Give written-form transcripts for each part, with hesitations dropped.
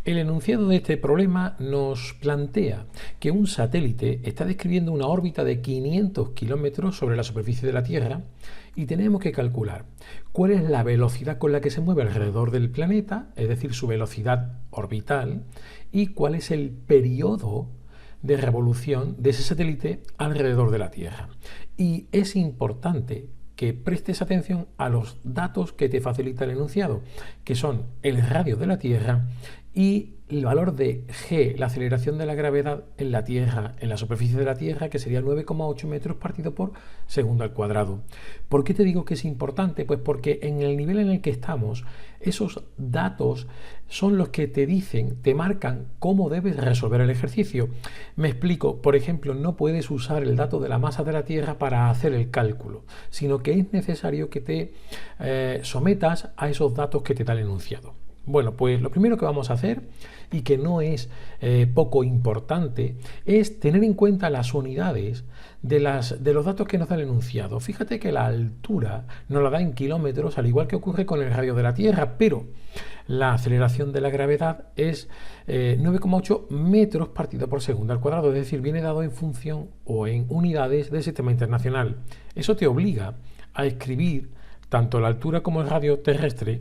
El enunciado de este problema nos plantea que un satélite está describiendo una órbita de 500 kilómetros sobre la superficie de la Tierra y tenemos que calcular cuál es la velocidad con la que se mueve alrededor del planeta, es decir, su velocidad orbital, y cuál es el periodo de revolución de ese satélite alrededor de la Tierra. Y es importante que prestes atención a los datos que te facilita el enunciado, que son el radio de la Tierra y el valor de g, la aceleración de la gravedad en la Tierra, en la superficie de la Tierra, que sería 9,8 metros partido por segundo al cuadrado. ¿Por qué te digo que es importante? Pues porque en el nivel en el que estamos, esos datos son los que te dicen, te marcan cómo debes resolver el ejercicio. Me explico, por ejemplo, no puedes usar el dato de la masa de la Tierra para hacer el cálculo, sino que es necesario que te sometas a esos datos que te da el enunciado. Bueno, pues lo primero que vamos a hacer, y que no es poco importante, es tener en cuenta las unidades de los datos que nos da el enunciado. Fíjate que la altura nos la da en kilómetros, al igual que ocurre con el radio de la Tierra, pero la aceleración de la gravedad es 9,8 metros partido por segundo al cuadrado, es decir, viene dado en función o en unidades del sistema internacional. Eso te obliga a escribir tanto la altura como el radio terrestre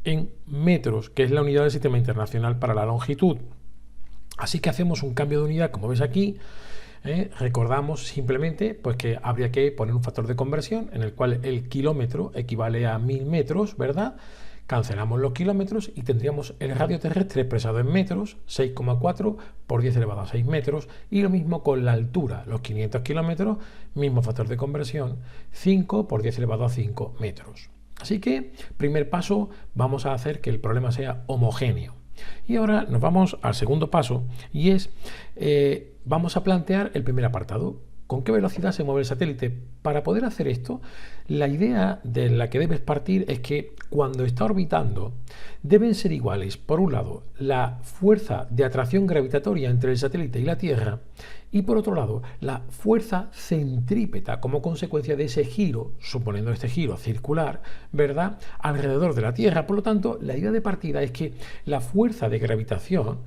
en metros, que es la unidad del sistema internacional para la longitud. Así que hacemos un cambio de unidad, como ves aquí. Recordamos simplemente pues, que habría que poner un factor de conversión en el cual el kilómetro equivale a 1000 metros, ¿verdad? Cancelamos los kilómetros y tendríamos el radio terrestre expresado en metros, 6,4 por 10 elevado a 6 metros, y lo mismo con la altura, los 500 kilómetros, mismo factor de conversión, 5 por 10 elevado a 5 metros. Así que, primer paso, vamos a hacer que el problema sea homogéneo. Y ahora nos vamos al segundo paso y es, vamos a plantear el primer apartado. ¿Con qué velocidad se mueve el satélite? Para poder hacer esto, la idea de la que debes partir es que cuando está orbitando deben ser iguales, por un lado, la fuerza de atracción gravitatoria entre el satélite y la Tierra, y por otro lado, la fuerza centrípeta como consecuencia de ese giro, suponiendo este giro circular, ¿verdad?, alrededor de la Tierra. Por lo tanto, la idea de partida es que la fuerza de gravitación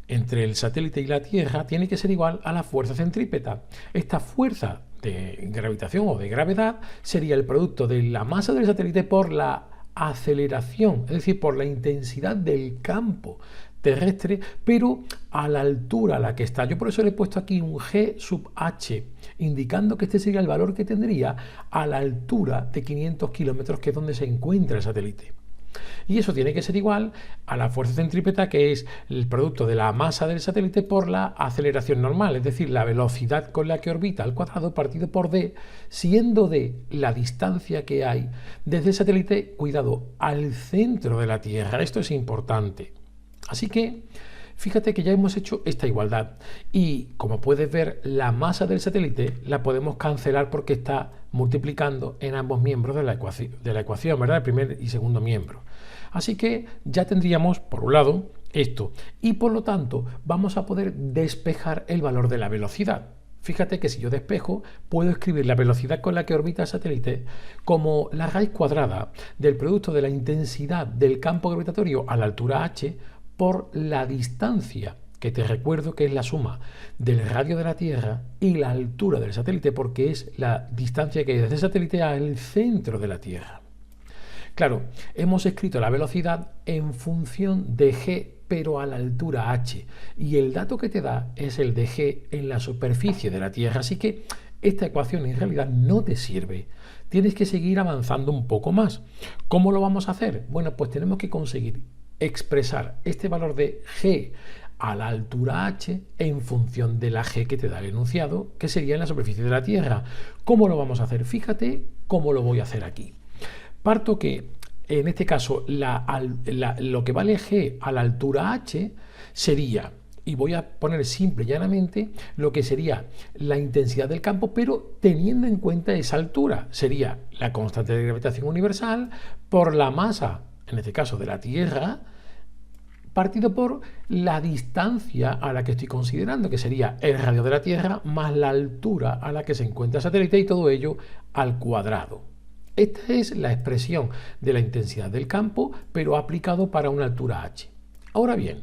entre el satélite y la Tierra tiene que ser igual a la fuerza centrípeta. Esta fuerza de gravitación o de gravedad sería el producto de la masa del satélite por la aceleración, es decir, por la intensidad del campo terrestre, pero a la altura a la que está. Yo por eso le he puesto aquí un g sub h, indicando que este sería el valor que tendría a la altura de 500 kilómetros, que es donde se encuentra el satélite. Y eso tiene que ser igual a la fuerza centrípeta, que es el producto de la masa del satélite por la aceleración normal, es decir, la velocidad con la que orbita al cuadrado partido por d, siendo d la distancia que hay desde el satélite, cuidado, al centro de la Tierra. Esto es importante. Así que fíjate que ya hemos hecho esta igualdad y, como puedes ver, la masa del satélite la podemos cancelar porque está multiplicando en ambos miembros de la ecuación, ¿verdad? El primer y segundo miembro. Así que ya tendríamos, por un lado, esto, y por lo tanto vamos a poder despejar el valor de la velocidad. Fíjate que si yo despejo, puedo escribir la velocidad con la que orbita el satélite como la raíz cuadrada del producto de la intensidad del campo gravitatorio a la altura h por la distancia, que te recuerdo que es la suma del radio de la Tierra y la altura del satélite, porque es la distancia que hay desde el satélite al centro de la Tierra. Claro, hemos escrito la velocidad en función de g, pero a la altura h, y el dato que te da es el de g en la superficie de la Tierra, así que esta ecuación en realidad no te sirve. Tienes que seguir avanzando un poco más. ¿Cómo lo vamos a hacer? Bueno, pues tenemos que conseguir expresar este valor de g a la altura h en función de la g que te da el enunciado, que sería en la superficie de la Tierra. ¿Cómo lo vamos a hacer? Fíjate cómo lo voy a hacer aquí. Parto que, en este caso, lo que vale g a la altura h sería, y voy a poner simple y llanamente, lo que sería la intensidad del campo, pero teniendo en cuenta esa altura. Sería la constante de gravitación universal por la masa, en este caso de la Tierra, partido por la distancia a la que estoy considerando, que sería el radio de la Tierra más la altura a la que se encuentra el satélite, y todo ello al cuadrado. Esta es la expresión de la intensidad del campo, pero aplicado para una altura h. Ahora bien,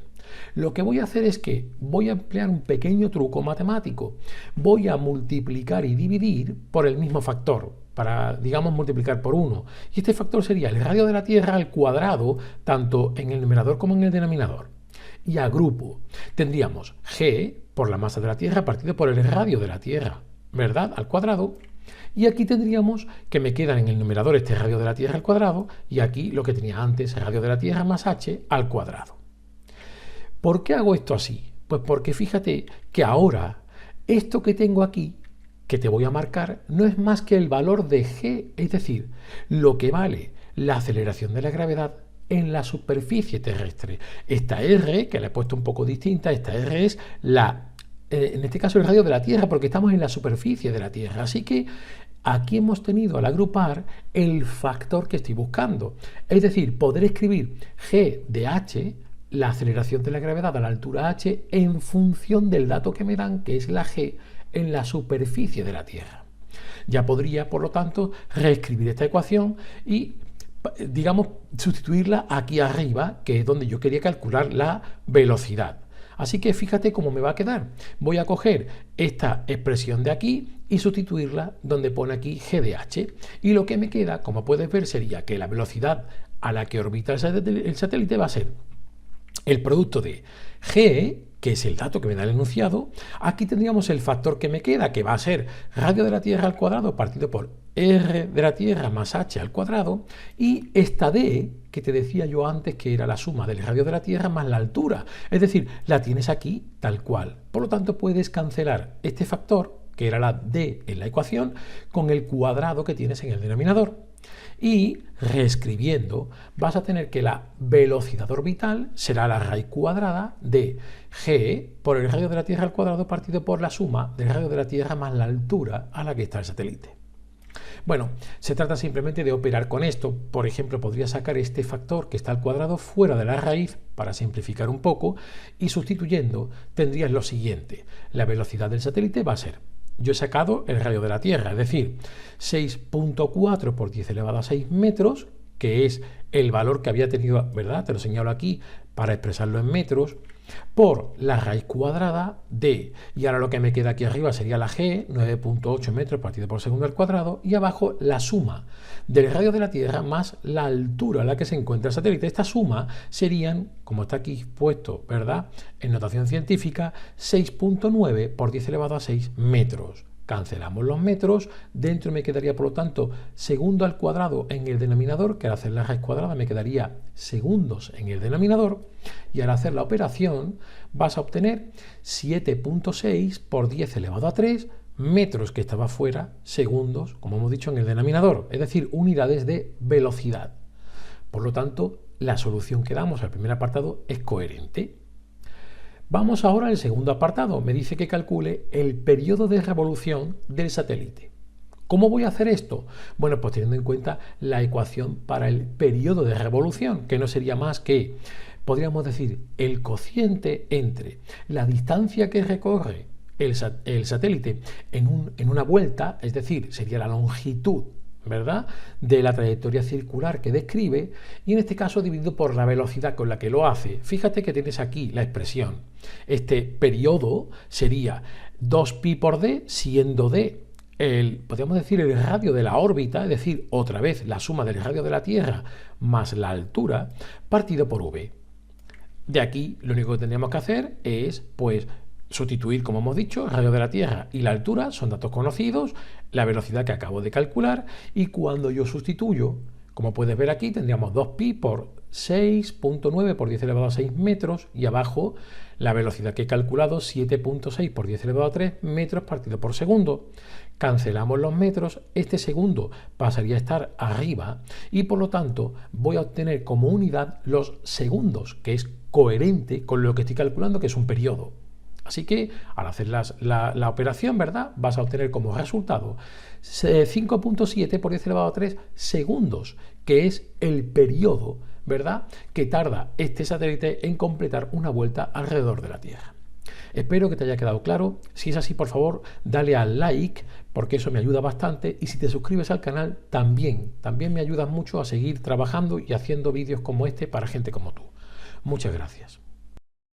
Lo que voy a hacer es que voy a emplear un pequeño truco matemático. Voy a multiplicar y dividir por el mismo factor, para, digamos, multiplicar por 1. Y este factor sería el radio de la Tierra al cuadrado, tanto en el numerador como en el denominador. Y agrupo. Tendríamos g por la masa de la Tierra partido por el radio de la Tierra, ¿verdad? Al cuadrado. Y aquí tendríamos que me quedan en el numerador este radio de la Tierra al cuadrado y aquí lo que tenía antes, radio de la Tierra más h al cuadrado. ¿Por qué hago esto así? Pues porque fíjate que ahora esto que tengo aquí, que te voy a marcar, no es más que el valor de g, es decir, lo que vale la aceleración de la gravedad en la superficie terrestre. Esta R, que la he puesto un poco distinta, esta R es en este caso el radio de la Tierra, porque estamos en la superficie de la Tierra. Así que aquí hemos tenido al agrupar el factor que estoy buscando. Es decir, poder escribir g de h, la aceleración de la gravedad a la altura h, en función del dato que me dan, que es la g en la superficie de la Tierra. Ya podría, por lo tanto, reescribir esta ecuación y, digamos, sustituirla aquí arriba, que es donde yo quería calcular la velocidad. Así que fíjate cómo me va a quedar. Voy a coger esta expresión de aquí y sustituirla donde pone aquí g de h. Y lo que me queda, como puedes ver, sería que la velocidad a la que orbita el satélite va a ser el producto de g, que es el dato que me da el enunciado. Aquí tendríamos el factor que me queda, que va a ser radio de la Tierra al cuadrado partido por r de la Tierra más h al cuadrado, y esta d, que te decía yo antes que era la suma del radio de la Tierra más la altura. Es decir, la tienes aquí tal cual. Por lo tanto, puedes cancelar este factor, que era la d en la ecuación, con el cuadrado que tienes en el denominador. Y reescribiendo vas a tener que la velocidad orbital será la raíz cuadrada de g por el radio de la Tierra al cuadrado partido por la suma del radio de la Tierra más la altura a la que está el satélite. Bueno, se trata simplemente de operar con esto. Por ejemplo, podría sacar este factor que está al cuadrado fuera de la raíz para simplificar un poco, y sustituyendo tendrías lo siguiente. La velocidad del satélite va a ser, yo he sacado el radio de la Tierra, es decir, 6.4 por 10 elevado a 6 metros, que es el valor que había tenido, ¿verdad? Te lo señalo aquí para expresarlo en metros, por la raíz cuadrada de, y ahora lo que me queda aquí arriba sería la g, 9.8 metros partido por segundo al cuadrado, y abajo la suma del radio de la Tierra más la altura a la que se encuentra el satélite. Esta suma serían, como está aquí puesto, ¿verdad?, en notación científica, 6.9 por 10 elevado a 6 metros. Cancelamos los metros, dentro me quedaría, por lo tanto, segundo al cuadrado en el denominador, que al hacer la raíz cuadrada me quedaría segundos en el denominador, y al hacer la operación vas a obtener 7.6 por 10 elevado a 3 metros, que estaba fuera, segundos, como hemos dicho, en el denominador, es decir, unidades de velocidad. Por lo tanto, la solución que damos al primer apartado es coherente. Vamos ahora al segundo apartado. Me dice que calcule el periodo de revolución del satélite. ¿Cómo voy a hacer esto? Bueno, pues teniendo en cuenta la ecuación para el periodo de revolución, que no sería más que, podríamos decir, el cociente entre la distancia que recorre el satélite en una vuelta, es decir, sería la longitud, ¿verdad?, de la trayectoria circular que describe, y en este caso dividido por la velocidad con la que lo hace. Fíjate que tienes aquí la expresión. Este periodo sería 2pi por d, siendo d podríamos decir el radio de la órbita, es decir, otra vez la suma del radio de la Tierra más la altura, partido por v. De aquí lo único que tendríamos que hacer es, pues, sustituir, como hemos dicho, el radio de la Tierra y la altura son datos conocidos, la velocidad que acabo de calcular, y cuando yo sustituyo, como puedes ver aquí, tendríamos 2pi por 6.9 por 10 elevado a 6 metros, y abajo la velocidad que he calculado, 7.6 por 10 elevado a 3 metros partido por segundo. Cancelamos los metros, este segundo pasaría a estar arriba, y por lo tanto voy a obtener como unidad los segundos, que es coherente con lo que estoy calculando, que es un periodo. Así que al hacer la operación, ¿verdad?, vas a obtener como resultado 5.7 por 10 elevado a 3 segundos, que es el periodo, ¿verdad?, que tarda este satélite en completar una vuelta alrededor de la Tierra. Espero que te haya quedado claro. Si es así, por favor, dale al like, porque eso me ayuda bastante, y si te suscribes al canal también me ayudas mucho a seguir trabajando y haciendo vídeos como este para gente como tú. Muchas gracias.